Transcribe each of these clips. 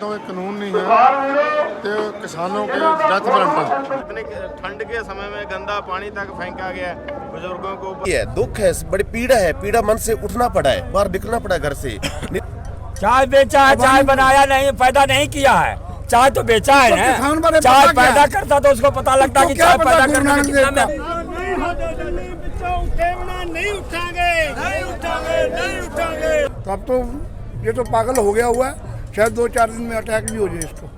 तो कानून नहीं है तो किसानों के डेथ वारंट। इतने ठंड के समय में गंदा पानी तक फेंका गया है बुजुर्गों को। ये दुख है, बड़ी पीड़ा है, पीड़ा मन से उठना पड़ा है, बाहर निकलना पड़ा है घर से। चाय बेचा है, चाय बनाया नहीं, पैदा नहीं किया है। चाय तो बेचा है ना, चाय पैदा करता तो उसको पता लगता कि चाय पैदा करने में कितना में तब तो ये तो पागल हो गया हुआ है, शायद 2-4 दिन में अटैक भी हो जाए इसको।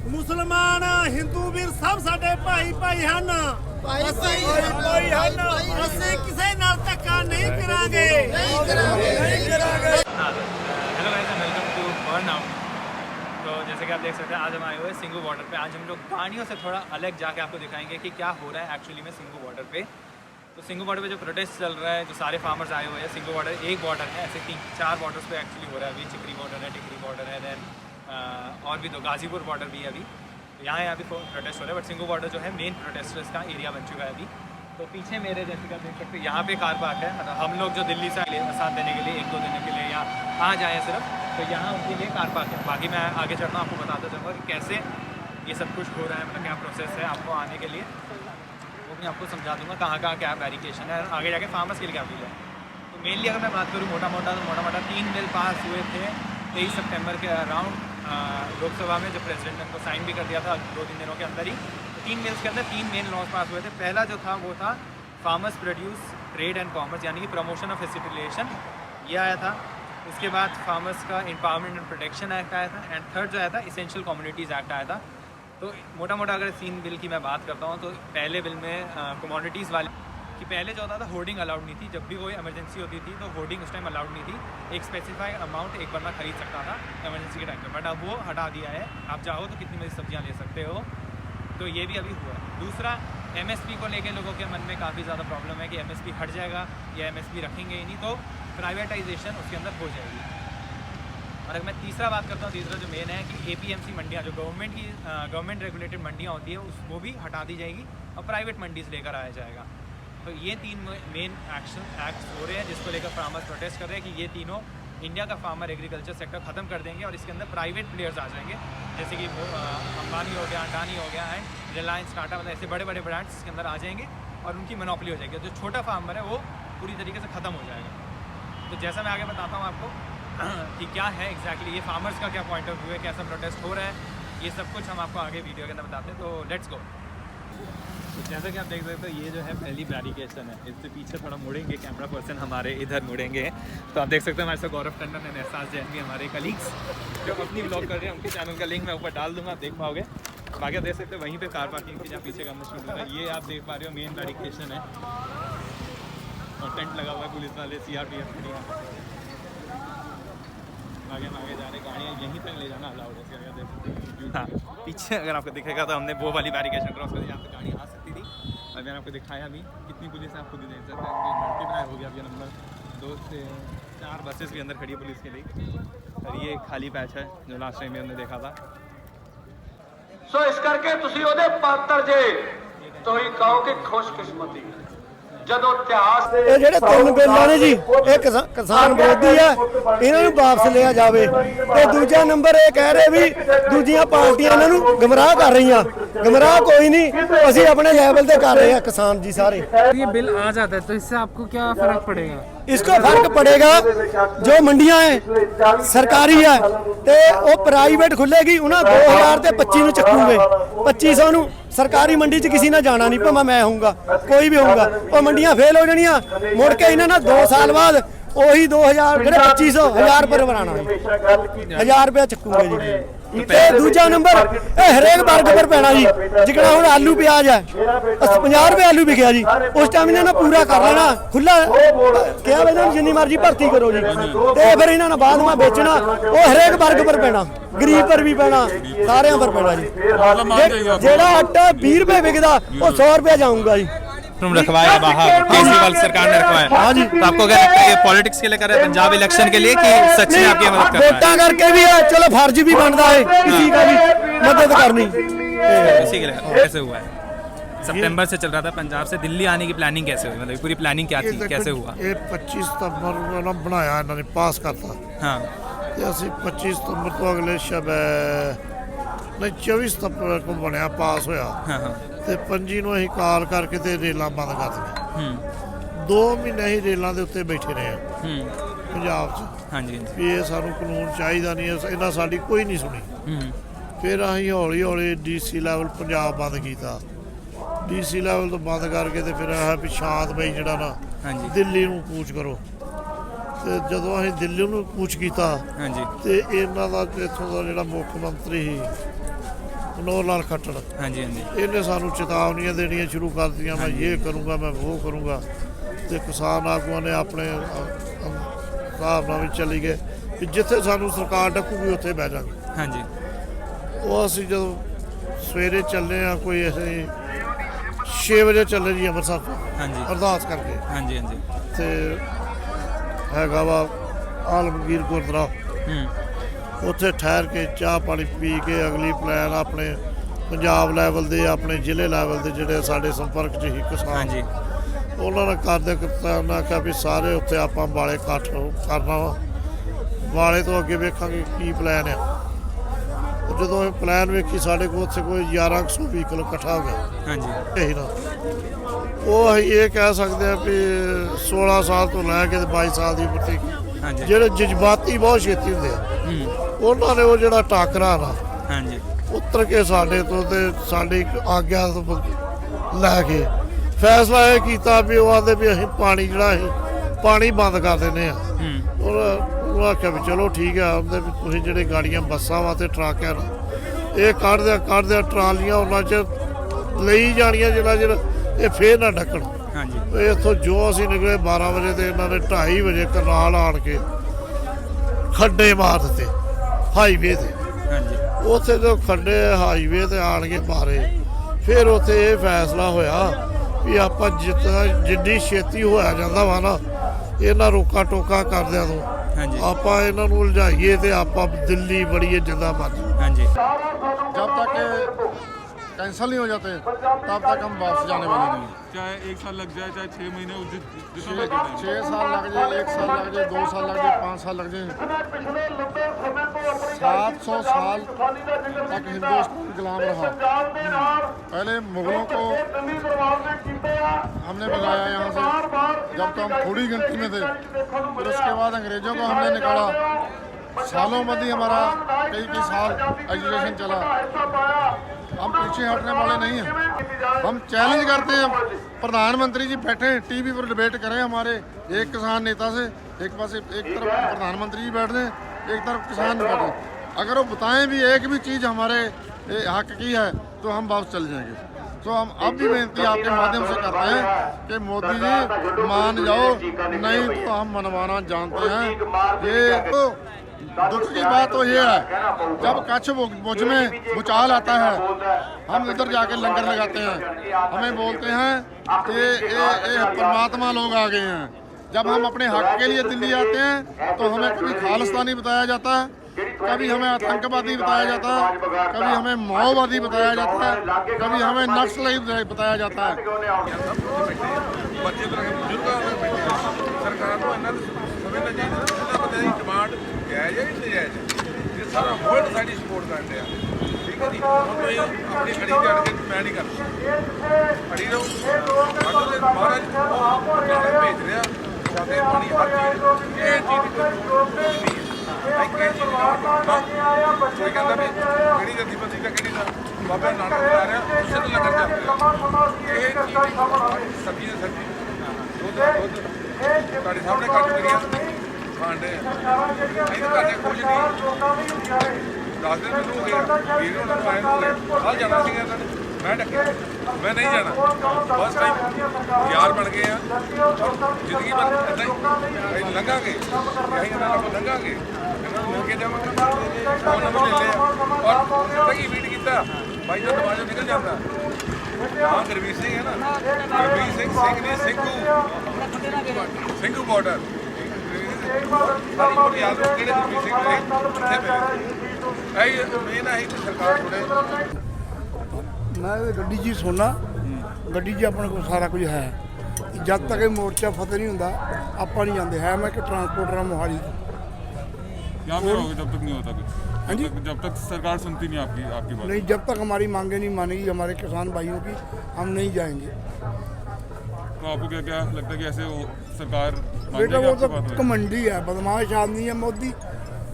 मुसलमान हिंदू वीर सब साडे भाई भाई हैं। किसी नाल धक्का नहीं करांगे। Hello guys and welcome to burnout. तो जैसे कि आप देख सकते हैं आज हम आए हुए हैं सिंगू बॉर्डर पे। आज हम लोग गाड़ियों से थोड़ा अलग जाके आपको दिखाएंगे कि क्या हो रहा है एक्चुअली में सिंगू बॉर्डर पे। तो सिंगू बॉर्डर पे जो प्रोटेस्ट चल रहा है, जो सारे फार्मर्स आए हुए हैं, सिंगू बॉर्डर एक बॉर्डर है, ऐसे 3-4 बॉर्डर्स पे एक्चुअली हो रहा है। अभी चिकरी बॉर्डर है, टिकरी बॉर्डर है, देन और भी 2 गाजीपुर बॉर्डर भी है अभी। यहाँ अभी प्रोटेस्ट हो रहा है, बट सिंगू बॉर्डर जो है मेन प्रोटेस्टर्स का एरिया बन चुका है अभी। तो पीछे मेरे जैसे कि आप देख सकते हैं यहाँ पे कार पार्क है। हम लोग जो दिल्ली से आए साथ देने के लिए 1-2 दिन के लिए यहाँ आ जाए सिर्फ, तो यहाँ उनके लिए कार पार्क है। बाकी मैं आगे चढ़ता हूँ, आपको बताता जाऊँगा कि कैसे ये सब कुछ हो रहा है, मतलब क्या प्रोसेस है आपको आने के लिए, वो भी आपको समझा दूँगा कहाँ कहाँ क्या बैरिकेशन है, आगे जाके फार्मर्स के लिए क्या मिला है। तो मेनली अगर मैं बात करूँ मोटा मोटा 3 बिल पास हुए थे 23 सितंबर के अराउंड लोकसभा में, जब प्रेसिडेंट ने उनको साइन भी कर दिया था 2-3 दिनों के अंदर ही। 3 बिल्स के अंदर 3 मेन लॉज पास हुए थे। पहला जो था वो था farmers produce trade and commerce, यानी कि प्रमोशन ऑफ एसिटिलेशन, ये आया था। उसके बाद फार्मर्स का एम्पावरमेंट एंड प्रोटेक्शन एक्ट आया था, एंड थर्ड जो आया था इसेंशियल कम्युनिटीज़ एक्ट आया था। तो मोटा मोटा अगर 3 बिल की मैं बात करता हूँ, तो पहले बिल में कमोडिटीज़ वाले कि पहले जो होता था होर्डिंग अलाउड नहीं थी। जब भी कोई इमरजेंसी होती थी तो होर्डिंग उस टाइम अलाउड नहीं थी। एक स्पेसिफाइड अमाउंट एक बंदा खरीद सकता था इमरजेंसी के टाइम पे, बट अब वो हटा दिया है। आप चाहो तो कितनी बड़ी सब्जियां ले सकते हो, तो ये भी अभी हुआ है। दूसरा MSP को लेके लोगों के मन में काफ़ी ज़्यादा प्रॉब्लम है कि MSP हट जाएगा या MSP रखेंगे ही नहीं, तो प्राइवेटाइजेशन उसके अंदर हो जाएगी। और अगर मैं तीसरा बात करता हूँ, तीसरा जो मेन है कि APMC मंडियाँ, जो गवर्नमेंट रेगुलेटेड मंडियाँ होती है, वो भी हटा दी जाएगी और प्राइवेट मंडीज़ लेकर आया जाएगा। तो ये 3 मेन एक्ट्स हो रहे हैं जिसको लेकर फार्मर्स प्रोटेस्ट कर रहे हैं कि ये तीनों इंडिया का फार्मर एग्रीकल्चर सेक्टर ख़त्म कर देंगे और इसके अंदर प्राइवेट प्लेयर्स आ जाएंगे, जैसे कि अंबानी हो गया, अडानी हो गया, एंड रिलायंस, टाटा, मतलब ऐसे बड़े बड़े ब्रांड्स इसके अंदर आ जाएंगे और उनकी मोनोपोली हो जाएगी। जो छोटा फार्मर है वो पूरी तरीके से ख़त्म हो जाएगा। तो जैसा मैं आगे बताता हूँ आपको कि क्या है एग्जैक्टली ये फार्मर्स का क्या पॉइंट ऑफ व्यू है, कैसा प्रोटेस्ट हो रहा है, ये सब कुछ हम आपको आगे वीडियो के अंदर बताते हैं। तो लेट्स गो। तो जैसा कि आप देख सकते हो, ये जो है पहली बैरिकेशन है। इससे पीछे थोड़ा मुड़ेंगे, कैमरा पर्सन हमारे इधर मुड़ेंगे, तो आप देख सकते हैं हमारे साथ गौरव टंडन एंड एहसास जैन भी हमारे कलीग्स जो अपनी ब्लॉग कर रहे हैं। उनके चैनल का लिंक मैं ऊपर डाल दूँगा, आप देख पाओगे। बाकी आप देख सकते हो वहीं पे कार पार्किंग की जहाँ पीछे का मशीन है, ये आप देख पा रहे हो मेन बैरिकेशन है और टेंट लगा हुआ है, पुलिस वाले CRPF खड़ी है। आगे हम आगे जा रहे, गाड़ियाँ यहीं तक ले जाना अलाउड है। अगर देख सकते हैं हाँ, पीछे अगर आपको दिखेगा तो हमने वो वाली बैरिकेशन क्रॉस कर, यहाँ पे गाड़ी आ सकती थी। और मैंने आपको दिखाया अभी कितनी पुलिस है, आप खुद ही देख सकते हैं। मल्टीप्लाई हो गया अभी नंबर 2 से 4 बसेस भी अंदर खड़ी है पुलिस के लिए। और ये खाली पैच है जो लास्ट टाइम में हमने देखा था। सो इस करके तुसी ओदे पात्र जे तो ही कहो कि खुशकिस्मती ਜਦੋਂ ਇਤਿਹਾਸ ਦੇ ਇਹ ਜਿਹੜੇ 3 ਬਿੱਲਾਂ ਨੇ ਜੀ, ਇਹ ਕਿਸਾਨ ਵਿਰੋਧੀ ਆ, ਇਹਨਾਂ ਨੂੰ ਵਾਪਸ ਲਿਆ ਜਾਵੇ। ਤੇ ਦੂਜਾ ਨੰਬਰ ਇਹ ਕਹਿ ਰਹੇ ਵੀ ਦੂਜੀਆਂ ਪਾਰਟੀਆਂ ਇਹਨਾਂ ਨੂੰ ਗਮਰਾਹ ਕਰ ਰਹੀਆਂ। ਗਮਰਾਹ ਕੋਈ नहीं, ਅਸੀਂ अपने लेवल पे कर रहे हैं किसान जी सारे। ये बिल आ जाता है तो इससे आपको क्या फर्क पड़ेगा? इसको फर्क पड़ेगा जो मंडियां है सरकारी है ते वो प्राइवेट खुलेगी, उन्हें 2025 ਨੂੰ ਚੱਕੂਗੇ। 2500 ਨੂੰ सरकारी मंडी च किसी ने जाना नहीं, भावें मैं होऊंगा कोई भी होऊंगा। वो मंडियां फेल हो जानियां, मुड़ के इन्हां ने 2 साल बाद ਉਹੀ 2000 ਜਿਹੜੇ 2500 1000 ਰੁਪਏ ਬਣਾਉਣਾ ਜੀ 1000 ਰੁਪਏ ਚੱਕੂਗਾ ਜੀ। ਤੇ ਦੂਜਾ ਨੰਬਰ ਇਹ ਹਰੇਕ ਵਰਗ ਪਰ ਪੈਣਾ ਜੀ। ਜਿਕਣਾ ਹੁਣ ਆਲੂ ਪਿਆਜ਼ ਹੈ 50 ਰੁਪਏ ਆਲੂ ਵਿਕਿਆ ਜੀ, ਉਸ ਟਾਈਮ ਇਹਨਾਂ ਨੇ ਪੂਰਾ ਕਰ ਲੈਣਾ ਖੁੱਲਾ ਕਿਹਾ ਵੀ ਇਹਨਾਂ ਨੂੰ ਜਿੰਨੀ ਮਰਜ਼ੀ ਭਰਤੀ ਕਰੋ ਜੀ, ਤੇ ਫਿਰ ਇਹਨਾਂ ਨੇ ਬਾਅਦ ਵਿੱਚ ਵੇਚਣਾ। ਉਹ ਹਰੇਕ ਵਰਗ ਪਰ ਪੈਣਾ, ਗਰੀਬ ਪਰ ਵੀ ਪੈਣਾ, ਸਾਰਿਆਂ ਪਰ पैना जी। जेड़ा आटा 20 रुपए बिकदा वो 100 रुपए जाऊंगा जी। रखवाया बाहर केजरीवाल सरकार ने रखवाया। हाँ जी। तो आपको क्या लगता है ये पॉलिटिक्स के लिए कर रहे हैं, पंजाब इलेक्शन के लिए, कि सच में आपकी मदद कर रहा वोटा करके भी है, चलो फर्ज भी बनता है किसी का भी मदद करनी। इसी के लिए कैसे हुआ है? सितंबर से चल रहा था, पंजाब से दिल्ली आने की प्लानिंग कैसे हुई, मतलब पूरी प्लानिंग क्या थी, कैसे हुआ? ये 25 सितंबर ਨੂੰ ਬਣਾਇਆ ਇਹਨਾਂ ਨੇ, ਪਾਸ ਕਰਤਾ। हाँ ਤੇ ਅਸੀਂ 25 ਸਤੰਬਰ ਤੋਂ ਅਗਲੇ ਨਹੀਂ 24 ਸਤੰਬਰ ਨੂੰ ਬਣਿਆ, ਪਾਸ ਹੋਇਆ। हाँ हाँ ਤੇ 25 ਨੂੰ ਅਸੀਂ ਕਾਲ ਕਰਕੇ ਤੇ ਰੇਲਾਂ ਬੰਦ ਕਰ ਦਿੱਤੀਆਂ। 2 ਮਹੀਨੇ ਹੀ ਰੇਲਾਂ ਦੇ ਉੱਤੇ ਬੈਠੇ ਰਹੇ ਪੰਜਾਬ 'ਚ। हाँ जी ਵੀ ਇਹ ਸਾਨੂੰ ਕਾਨੂੰਨ ਚਾਹੀਦਾ ਨਹੀਂ, ਇਹਨਾਂ ਸਾਡੀ ਕੋਈ ਨਹੀਂ ਸੁਣੀ। ਫਿਰ ਅਸੀਂ ਹੌਲੀ ਹੌਲੀ ਡੀਸੀ ਲੈਵਲ ਪੰਜਾਬ ਬੰਦ ਕੀਤਾ। ਡੀਸੀ ਲੈਵਲ ਤੋਂ ਬੰਦ ਕਰਕੇ ਤੇ ਫਿਰ ਇਹ ਵੀ ਸ਼ਾਂਤਮਈ ਜਿਹੜਾ ਨਾ ਹਾਂਜੀ ਦਿੱਲੀ ਨੂੰ ਕੂਚ ਕਰੋ। ਤੇ ਜਦੋਂ ਅਸੀਂ ਦਿੱਲੀ ਨੂੰ ਕੂਚ ਕੀਤਾ हाँ जी ਤੇ ਇਹਨਾਂ ਦਾ ਇੱਥੋਂ ਦਾ ਜਿਹੜਾ ਮੁੱਖ ਮੰਤਰੀ ਸੀ ਮਨੋਹਰ ਲਾਲ ਖੱਟੜ, हाँ जी हाँ जी ਇਹਨੇ ਸਾਨੂੰ ਚੇਤਾਵਨੀਆਂ ਦੇਣੀਆਂ ਸ਼ੁਰੂ ਕਰ ਦਿੱਤੀਆਂ, ਮੈਂ ਇਹ ਕਰੂੰਗਾ, ਮੈਂ ਉਹ ਕਰੂੰਗਾ। ਤੇ ਕਿਸਾਨ ਆਗੂਆਂ ਨੇ ਆਪਣੇ ਹਿਸਾਬ ਨਾਲ ਵੀ ਚਲੀ ਗਏ ਕਿ ਜਿੱਥੇ ਸਾਨੂੰ ਸਰਕਾਰ ਡੱਕੂਗੀ ਉੱਥੇ ਬਹਿ ਜਾਵਾਂਗੇ। हाँ जी ਉਹ ਅਸੀਂ ਜਦੋਂ ਸਵੇਰੇ ਚੱਲੇ ਆ, ਕੋਈ ਅਸੀਂ 6 ਵਜੇ ਚੱਲੇ ਜੀ ਅੰਮ੍ਰਿਤਸਰ ਤੋਂ हाँ जी ਅਰਦਾਸ ਕਰਕੇ। हाँ जी हाँ जी ਤੇ ਹੈਗਾ ਵਾ ਆਲਮਗੀਰ ਗੁਰਦੁਆਰਾ, ਉੱਥੇ ਠਹਿਰ ਕੇ ਚਾਹ ਪਾਣੀ ਪੀ ਕੇ ਅਗਲੀ ਪਲਾਨ ਆਪਣੇ ਪੰਜਾਬ ਲੈਵਲ ਦੇ, ਆਪਣੇ ਜ਼ਿਲ੍ਹੇ ਲੈਵਲ ਦੇ ਜਿਹੜੇ ਸਾਡੇ ਸੰਪਰਕ 'ਚ ਹੀ हाँ ਕਿਸਾਨ, जी ਉਹਨਾਂ ਨੇ ਕਰਦੇ ਕੀਤਾ। ਉਹਨਾਂ ਆਖਿਆ ਵੀ ਸਾਰੇ ਉੱਥੇ ਆਪਾਂ ਵਾਲੇ ਇਕੱਠ ਕਰਨਾ ਵਾ, ਵਾਲੇ ਤੋਂ ਅੱਗੇ ਵੇਖਾਂਗੇ ਕੀ ਪਲਾਨ ਆ। ਜਦੋਂ ਇਹ ਪਲਾਨ ਵੇਖੀ ਸਾਡੇ ਕੋਲ ਉੱਥੇ ਕੋਈ 1100 ਵਹੀਕਲ ਇਕੱਠਾ ਹੋ ਗਿਆ। हाँ जी ਇਹੀ ਨਾ ਉਹ ਅਸੀਂ ਇਹ ਕਹਿ ਸਕਦੇ ਆ ਵੀ 16 ਸਾਲ ਤੋਂ ਲੈ ਕੇ 22 ਸਾਲ ਦੀ ਉਮਰ ਤੱਕ हाँ जी ਜਿਹੜੇ ਜਜ਼ਬਾਤੀ ਬਹੁਤ ਛੇਤੀ ਹੁੰਦੇ ਆ, ਉਹਨਾਂ ਨੇ ਉਹ ਜਿਹੜਾ ਟਾਕਰਾ ਨਾ हाँ जी ਉੱਤਰ ਕੇ ਸਾਡੇ ਤੋਂ ਤੇ ਸਾਡੀ ਆਗਿਆ ਤੋਂ ਲੈ ਕੇ ਫੈਸਲਾ ਇਹ ਕੀਤਾ ਵੀ ਉਹ ਆਂਦੇ ਵੀ ਅਸੀਂ ਪਾਣੀ ਜਿਹੜਾ ਅਸੀਂ ਪਾਣੀ ਬੰਦ ਕਰ ਦਿੰਦੇ ਆ। ਉਹਨਾਂ ਆਖਿਆ ਵੀ ਚਲੋ ਠੀਕ ਆ, ਉਹਦੇ ਵੀ ਤੁਸੀਂ ਜਿਹੜੇ ਗਾੜੀਆਂ ਬੱਸਾਂ ਵਾ ਤੇ ਟਰੱਕ ਆ ਨਾ ਇਹ ਕੱਢ ਦਿਆ ਟਰਾਲੀਆਂ ਉਹਨਾਂ 'ਚ ਲਈ ਜਾਣੀਆਂ ਜਿੰਨਾ ਚਿਰ ਇਹ ਫੇਰ ਨਾ ਢੱਕਣ। हाँ जी ਇੱਥੋਂ ਜੋ ਅਸੀਂ ਨਿਕਲੇ 12 ਵਜੇ ਤੇ ਇਹਨਾਂ ਨੇ 2:30 ਵਜੇ ਕਰਨਾਲ ਆਣ ਕੇ ਖੱਡੇ ਮਾਰ ਦਿੱਤੇ ਹਾਈਵੇ ਤੇ। हाँ जी ਉੱਥੇ ਜੋ ਖੱਡੇ ਹਾਈਵੇ ਤੇ ਆਣ ਕੇ ਮਾਰੇ, ਫਿਰ ਉੱਥੇ ਇਹ ਫੈਸਲਾ ਹੋਇਆ ਵੀ ਆਪਾਂ ਜਿੰਨੀ ਛੇਤੀ ਹੋਇਆ ਜਾਂਦਾ ਵਾ ਨਾ ਇਹਨਾਂ ਰੋਕਾ ਟੋਕਾ ਕਰਦਿਆਂ ਤੋਂ हाँ जी ਆਪਾਂ ਇਹਨਾਂ ਨੂੰ ਉਲਝਾਈਏ ਤੇ ਆਪਾਂ ਦਿੱਲੀ ਬੜੀਏ ਜਿੰਦਾ ਮਰਜ਼ੀ। हाँ जी जब तक कैंसिल नहीं हो जाते तब तक हम वापस जाने वाले नहीं। चाहे 1 साल लग जाए, चाहे 6 महीने, 6 साल लग जाए, 1 साल लग जाए, 2 साल लग जाए, 5 साल लग जाए, 700 साल तक हिंदुस्तान गुलाम रहा। पहले मुगलों को हमने भगाया यहाँ से जब तो हम थोड़ी गिनती में थे, फिर उसके बाद अंग्रेजों को हमने निकाला। सालों बाद ही हमारा कई साल एजुकेशन चला। हम पीछे हटने वाले नहीं हैं। हम चैलेंज करते हैं, प्रधानमंत्री जी बैठे टीवी पर डिबेट करें हमारे एक किसान नेता से, एक पास एक तरफ प्रधानमंत्री जी बैठ दें, एक तरफ किसान बैठे। अगर वो बताएं भी एक भी चीज़ हमारे हक की है तो हम वापस चल जाएंगे। तो हम अब भी बेनती आपके माध्यम से करते हैं कि मोदी जी मान जाओ, नहीं तो हम मनवाना जानते हैं। ये तो दुख की बात तो ये है, जब कच्छ भुज में भूचाल आता है हम इधर जाके लंगर लगाते हैं, हमें बोलते हैं कि ये परमात्मा लोग आ गए हैं। जब हम अपने हक के लिए दिल्ली आते हैं तो हमें कभी खालिस्तानी बताया जाता है, कभी हमें आतंकवादी बताया जाता है, कभी हमें माओवादी बताया जाता है, कभी हमें नक्सली बताया जाता है। सरकार को इन्ना समझना चाहिए बंदे की डिमांड जायज़ है नहीं जायज़, ये सारा वर्ल्ड साड़ी सपोर्ट कर रहा है। ठीक है जी, हम कोई अपनी खड़ी चढ़ के मैं नहीं करता, खड़ी रहो। महाराज भेज रहा साथे पानी हर चीज़, ये चीज़ नहीं है। कोई कहता भी कि जथेबंदी का कि बाबा नानक बना रहा उससे तो लंगर चल रहा। ये चीज़ सब्जी ने सब्जी साढ़े सामने कट करिए ਖਾਣ ਦੇ ਅਸੀਂ ਤਾਂ ਘਰ ਦੇ ਕੁਝ ਨਹੀਂ 10 ਦਿਨ ਮੈਨੂੰ ਹੋ ਗਿਆ ਵੀਰ ਉਹਨਾਂ ਨੂੰ ਆਏ ਨੂੰ ਹੋ ਗਿਆ ਕੱਲ੍ਹ ਜਾਣਾ ਸੀਗਾ ਇਹਨਾਂ ਨੇ ਮੈਂ ਡੱਕਿਆ ਮੈਂ ਨਹੀਂ ਜਾਣਾ ਫਸਟ ਟਾਈਮ ਯਾਰ ਬਣ ਗਏ ਆ ਜ਼ਿੰਦਗੀ ਭਰ ਇੱਦਾਂ ਹੀ ਲੰਘਾਂਗੇ ਅਸੀਂ ਇਹਨਾਂ ਨਾਲ ਲੰਘਾਂਗੇ ਇਹਨਾਂ ਨੂੰ ਮਿਲ ਕੇ ਜਾਵਾਂਗੇ ਫੋਨ ਨੰਬਰ ਲੈ ਲਿਆ ਔਰ ਪਤਾ ਕੀ ਮੀਟ ਕੀਤਾ ਬਾਈ ਦਾ ਦਰਵਾਜ਼ਾ ਨਿਕਲ ਜਾਂਦਾ ਹਾਂ ਗੁਰਵੀਰ ਸਿੰਘ ਹੈ ਨਾ ਗੁਰਵੀਰ ਸਿੰਘ ਨੇ ਸਿੰਘੂ ਬਾਰਡਰ ਸਾਰੀ ਕੋਲ ਯਾਦ ਰੱਖੋ ਕਿਹੜੇ ਗੁਰਵੀਰ ਸਿੰਘ ਨੇ ਕਿੱਥੇ ਮਿਲੇ ਮੇਨ ਹੈ ਕਿ ਸਰਕਾਰ ਥੋੜੇ ਮੈਂ ਗੱਡੀ 'ਚ ਹੀ ਸੋਨਾ ਗੱਡੀ 'ਚ ਆਪਣੇ ਕੋਲ ਸਾਰਾ ਕੁਝ ਹੈ ਜਦ ਤੱਕ ਇਹ ਮੋਰਚਾ ਫਤਿਹ ਨਹੀਂ ਹੁੰਦਾ ਆਪਾਂ ਨਹੀਂ ਜਾਂਦੇ ਹੈ ਮੈਂ ਕਿ ट्रांसपोर्टर मोहाली यहाँ पे रहोगे जब तक नहीं होता कुछ हाँ जी? जब तक सरकार सुनती नहीं आपकी बात नहीं जब तक हमारी मांगे नहीं मानेगी हमारे किसान भाइयों की हम नहीं जाएंगे तो आपको क्या क्या लगता है कि ऐसे वो सरकार बेटा वो तो कमंडी है बदमाश आदमी है मोदी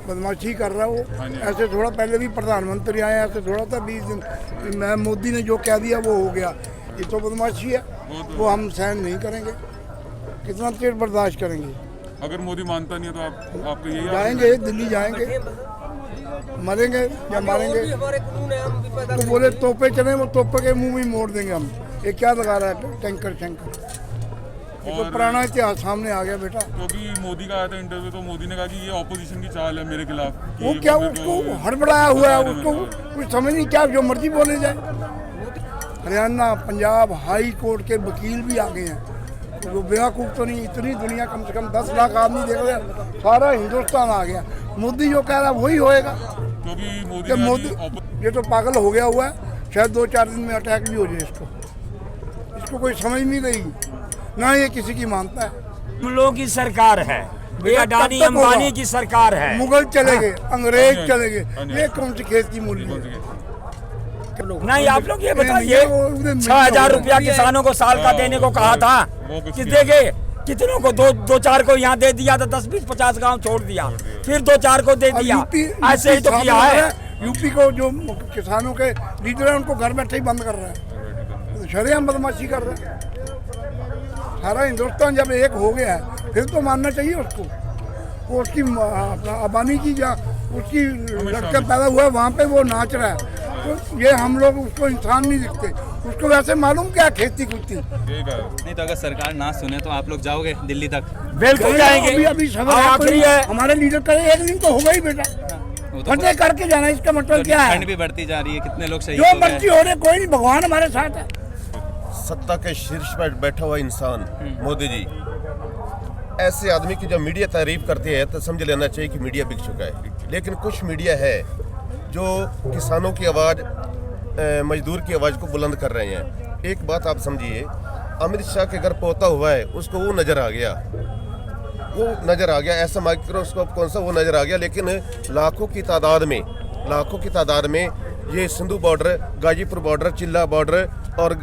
बदमाशी कर रहा है हाँ वो ऐसे थोड़ा पहले भी प्रधानमंत्री आए ऐसे थोड़ा था 20 दिन मैं मोदी ने जो कह दिया वो हो गया ये तो बदमाशी है वो हम सहन नहीं करेंगे कितना देर बर्दाश्त करेंगे अगर मोदी मानता नहीं है तो आपको यही जाएंगे दिल्ली जाएंगे मरेंगे या मारेंगे तो बोले तोपे चले वो तोपे के मुंह में मोड़ देंगे हम ये क्या लगा रहा है टैंकर शैंकर ये तो पुराना इतिहास सामने आ गया बेटा क्योंकि मोदी का आया था इंटरव्यू तो मोदी ने कहा कि ये ऑपोजिशन की चाल है मेरे खिलाफ वो क्या उसको हड़बड़ाया हुआ है उसको कुछ समझ नहीं क्या जो मर्जी बोले जाए हरियाणा पंजाब हाई कोर्ट के वकील भी आ गए हैं तो बेवकूफ़ तो नहीं इतनी दुनिया कम से कम 10 लाख आदमी देख रहे हैं सारा हिंदुस्तान आ गया मोदी जो कह रहा है वही होएगा क्योंकि मोदी ये तो पागल हो गया हुआ है शायद 2-4 दिन में अटैक भी हो जाए इसको कोई समझ नहीं रहेगी ना ये किसी की मानता है हम लोगों की सरकार है ये अडानी अंबानी की सरकार है मुगल चले गए अंग्रेज चले गए ये कौन सी खेत की मूली है नहीं आप लोग ये बताइए 6,000 रुपया किसानों को साल का देने को कहा था कि देंगे कितनों को दो चार को यहाँ दे दिया था 10-20-50 गांव छोड़ दिया फिर 2-4 को दे दिया ऐसे ही तो किया है यूपी को जो किसानों के लीडर है उनको घर बैठे ही बंद कर रहा है शरेआम बदमाशी कर रहा है सारा हिंदुस्तान जब एक हो गया है फिर तो मानना चाहिए उसको वो उसकी अबानी की या उसकी लड़का पैदा हुआ है वहाँ पे वो नाच रहा है तो ये हम लोग उसको इंसान नहीं दिखते उसको वैसे मालूम क्या खेती कुत्ती नहीं तो अगर सरकार ना सुने तो आप लोग जाओगे दिल्ली तक बिल्कुल जाएंगे अभी आखिरी है हमारे लीडर करे एक दिन तो होगा ही बेटा फतेह करके जाना इसका मतलब क्या है ठंड भी बढ़ती जा रही है कितने लोग शहीद जो मर्जी हो रहे कोई नहीं भगवान हमारे साथ है सत्ता के शीर्ष पर बैठा हुआ इंसान मोदी जी ऐसे आदमी की जब मीडिया तारीफ करती है तो समझ लेना चाहिए कि मीडिया बिक चुका है लेकिन कुछ मीडिया है जो किसानों की आवाज़ मजदूर की आवाज़ को बुलंद कर रहे हैं एक बात आप समझिए अमित शाह के घर पोता हुआ है उसको वो नज़र आ गया ऐसा माइक्रोस्कोप कौन सा वो नज़र आ गया लेकिन लाखों की तादाद में ये सिंधु बॉर्डर गाजीपुर बॉर्डर चिल्ला बॉर्डर और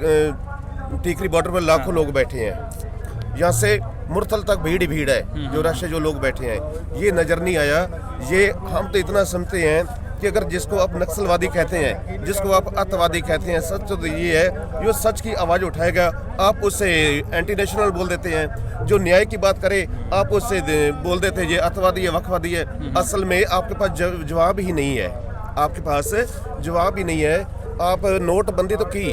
टीकरी बॉर्डर पर लाखों लोग बैठे हैं यहाँ से मुरथल तक भीड़ है जो रास्ते जो लोग बैठे हैं ये नज़र नहीं आया ये हम तो इतना सुनते हैं कि अगर जिसको आप नक्सलवादी कहते हैं जिसको आप अतवादी कहते हैं सच तो ये है जो सच की आवाज़ उठाएगा आप उससे एंटी नेशनल बोल देते हैं जो न्याय की बात करे आप उससे बोल देते हैं ये अतवादी है वक्फवादी है असल में आपके पास जवाब ही नहीं है आपके पास जवाब ही नहीं है आप नोटबंदी तो की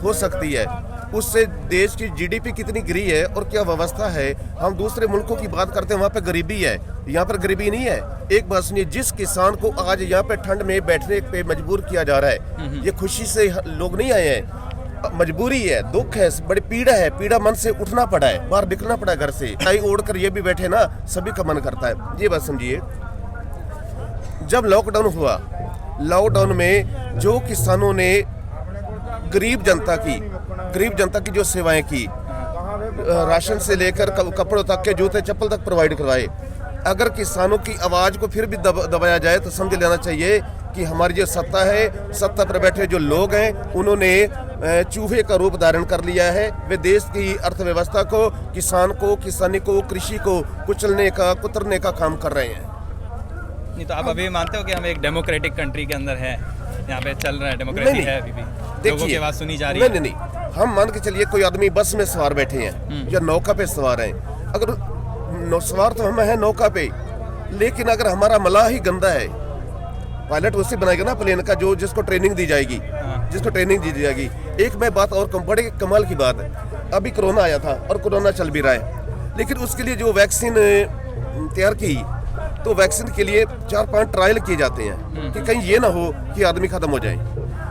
हो सकती है उससे देश की जीडीपी कितनी गिरी है और क्या व्यवस्था है हम दूसरे मुल्कों की बात करते हैं वहाँ पे गरीबी है यहाँ पर गरीबी नहीं है एक बात सुनिए जिस किसान को आज यहाँ पे ठंड में बैठने पे मजबूर किया जा रहा है ये खुशी से लोग नहीं आए हैं मजबूरी है दुख है बड़ी पीड़ा मन से उठना पड़ा है बाहर निकलना पड़ा घर से टाई ओढ़ कर ये भी बैठे ना सभी का मन करता है ये बात समझिए जब लॉकडाउन हुआ लॉकडाउन में जो किसानों ने गरीब जनता की जो सेवाएं की राशन से लेकर कपड़ों तक के जूते चप्पल तक प्रोवाइड करवाए अगर किसानों की आवाज़ को फिर भी दबाया जाए तो समझ लेना चाहिए कि हमारी जो सत्ता है सत्ता पर बैठे जो लोग हैं उन्होंने चूहे का रूप धारण कर लिया है वे देश की अर्थव्यवस्था को किसान को किसानी को कृषि को कुचलने का काम कर रहे हैं नहीं तो आप अभी मानते हो कि हम एक डेमोक्रेटिक कंट्री के अंदर है यहाँ पे चल रहा है डेमोक्रेसी है अभी भी लोगों की आवाज़ सुनी जा रही है नहीं हम मान के चलिए कोई आदमी बस में सवार बैठे हैं या नौका पे सवार हैं अगर सवार तो हम हैं नौका पे, लेकिन अगर हमारा मलाह ही गंदा है, पायलट उससे बनाएगा ना प्लेन का जो जिसको ट्रेनिंग दी जाएगी, जिसको ट्रेनिंग दी जाएगी। एक मैं बात और बड़े कमाल की बात है, अभी कोरोना आया था और कोरोना चल भी रहा है, लेकिन उसके लिए जो वैक्सीन तैयार की, तो वैक्सीन के लिए 4-5 ट्रायल किए जाते हैं कि कहीं ये ना हो कि आदमी खत्म हो जाए।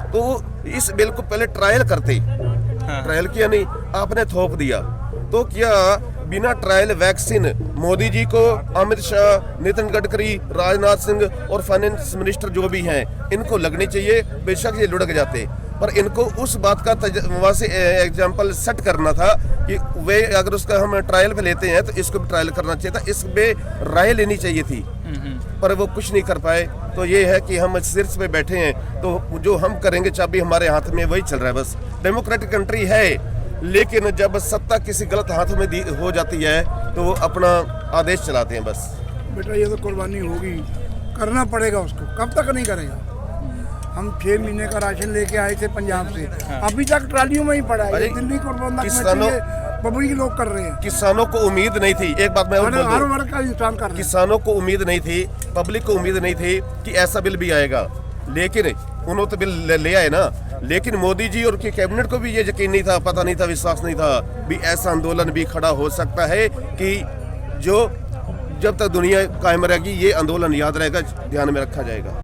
तो इस बिल को पहले ट्रायल करते, ट्रायल किया नहीं, आपने थोप दिया। तो क्या बिना ट्रायल वैक्सीन मोदी जी को, अमित शाह, नितिन गडकरी, राजनाथ सिंह और फाइनेंस मिनिस्टर जो भी हैं, इनको लगनी चाहिए। बेशक ये लुढ़क जाते, पर इनको उस बात का वहाँ से एग्जाम्पल सेट करना था कि वे अगर उसका हम ट्रायल पे लेते हैं तो इसको भी ट्रायल करना चाहिए था, इस पे राय लेनी चाहिए थी, पर वो कुछ नहीं कर पाए। तो ये है कि हम शीर्ष पे बैठे हैं, तो जो हम करेंगे चाबी हमारे हाथ में वही चल रहा है। बस डेमोक्रेटिक कंट्री है, लेकिन जब सत्ता किसी गलत हाथ में हो जाती है तो वो अपना आदेश चलाते हैं बस। बेटा ये तो कुर्बानी होगी, करना पड़ेगा उसको, कब तक नहीं करेगा। हम 6 महीने का राशन लेके आए थे पंजाब से, अभी तक ट्रालियों में ही पड़ा है। दिल्ली को पब्लिक लोग कर रहे हैं। किसानों को उम्मीद नहीं थी, एक बात मैं और बोल दूं, हर वर्ग का इंसान कर रहा है। किसानों को उम्मीद नहीं थी, पब्लिक को उम्मीद नहीं थी कि ऐसा बिल भी आएगा, लेकिन उन्होंने तो बिल ले आए ना। लेकिन मोदी जी और उनकी कैबिनेट को भी ये यकीन नहीं था, पता नहीं था, विश्वास नहीं था भी ऐसा आंदोलन भी खड़ा हो सकता है कि जो जब तक दुनिया कायम रहेगी ये आंदोलन याद रहेगा, ध्यान में रखा जाएगा।